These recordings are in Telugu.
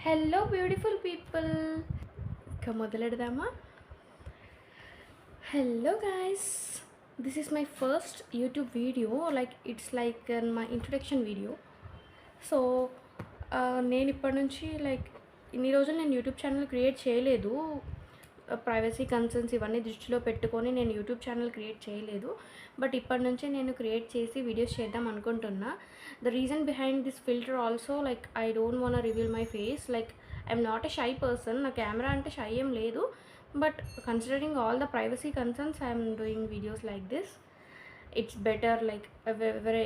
హలో బ్యూటిఫుల్ పీపుల్, ఇక మొదలెడదామా? Hello guys, this is my first YouTube video. It's like my introduction video. So నేను ఇప్పటి నుంచి ఇన్ని రోజులు నేను యూట్యూబ్ ఛానల్ క్రియేట్ చేయలేదు. ప్రైవసీ కన్సర్న్స్ ఇవన్నీ దృష్టిలో పెట్టుకొని నేను యూట్యూబ్ ఛానల్ క్రియేట్ చేయలేదు. బట్ ఇప్పటి నుంచి నేను క్రియేట్ చేసి వీడియోస్ చేద్దాం అనుకుంటున్నా. The reason behind this filter also I don't want reveal my face. I'm not a shy person. నా కెమెరా అంటే షై ఏం లేదు. But considering all the privacy concerns I'm doing videos like this. It's better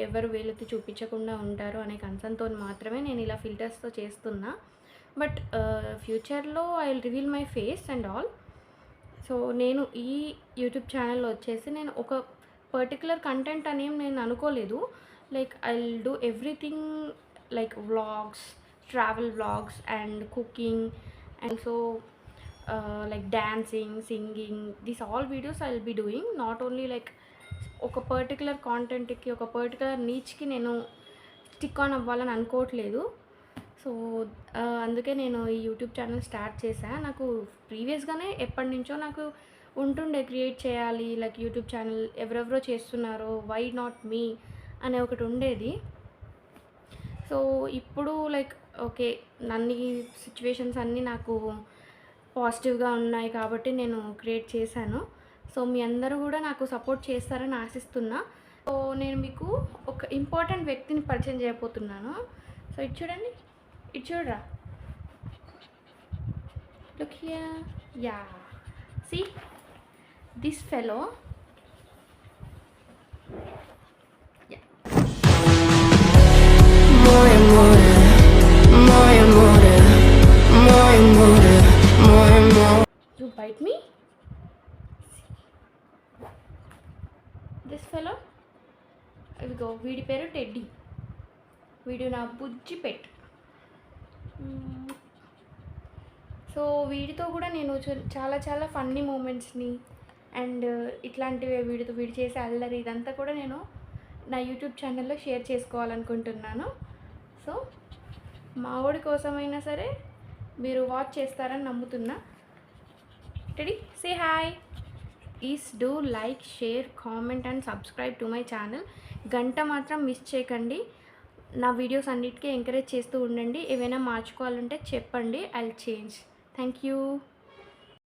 ఎవరు వేలెత్తి చూపించకుండా ఉంటారు అనే కన్సర్న్తో మాత్రమే నేను ఇలా ఫిల్టర్స్తో చేస్తున్నా. బట్ ఫ్యూచర్లో I will reveal my face and all. So నేను ఈ యూట్యూబ్ ఛానల్లో వచ్చేసి నేను ఒక పర్టికులర్ కంటెంట్ అనేం నేను అనుకోలేదు. I will do everything, vlogs, travel vlogs and cooking and so dancing, singing, these all videos I will be doing. Not only ఒక పర్టికులర్ కాంటెంట్కి, ఒక పర్టికులర్ నీచ్కి నేను స్టిక్ ఆన్ అవ్వాలని అనుకోవట్లేదు. సో అందుకే నేను ఈ యూట్యూబ్ ఛానల్ స్టార్ట్ చేశాను. నాకు ప్రీవియస్గానే ఎప్పటి నుంచో నాకు ఉంటుండే క్రియేట్ చేయాలి, యూట్యూబ్ ఛానల్ ఎవరెవరో చేస్తున్నారో, వై నాట్ మీ అనే ఒకటి ఉండేది. సో ఇప్పుడు ఓకే, అన్ని సిచ్యువేషన్స్ అన్నీ నాకు పాజిటివ్గా ఉన్నాయి కాబట్టి నేను క్రియేట్ చేశాను. సో మీ అందరూ కూడా నాకు సపోర్ట్ చేస్తారని ఆశిస్తున్నా. సో నేను మీకు ఒక ఇంపార్టెంట్ వ్యక్తిని పరిచయం చేయబోతున్నాను. సో ఇది చూడండి, ఇది చూడరా, look here. Yeah, see this fellow. You bite me? This fellow? ఇదిగో వీడి పేరు టెడ్డీ. వీడు నా బుజ్జి పెట్. సో వీడితో కూడా నేను చాలా ఫన్నీ మూమెంట్స్ని అండ్ ఇట్లాంటివి వీడు చేసే అల్లరి ఇదంతా కూడా నేను నా యూట్యూబ్ ఛానల్లో షేర్ చేసుకోవాలనుకుంటున్నాను. సో మా వాడి కోసమైనా సరే మీరు వాచ్ చేస్తారని నమ్ముతున్నా. Teddy, say hi. Please do like, share, comment and subscribe to my channel. గంట మాత్రం మిస్ చేయకండి. నా వీడియోస్ అన్నిటికీ ఎంకరేజ్ చేస్తూ ఉండండి. ఏమైనా మార్చుకోవాలంటే చెప్పండి, I will change. Thank you.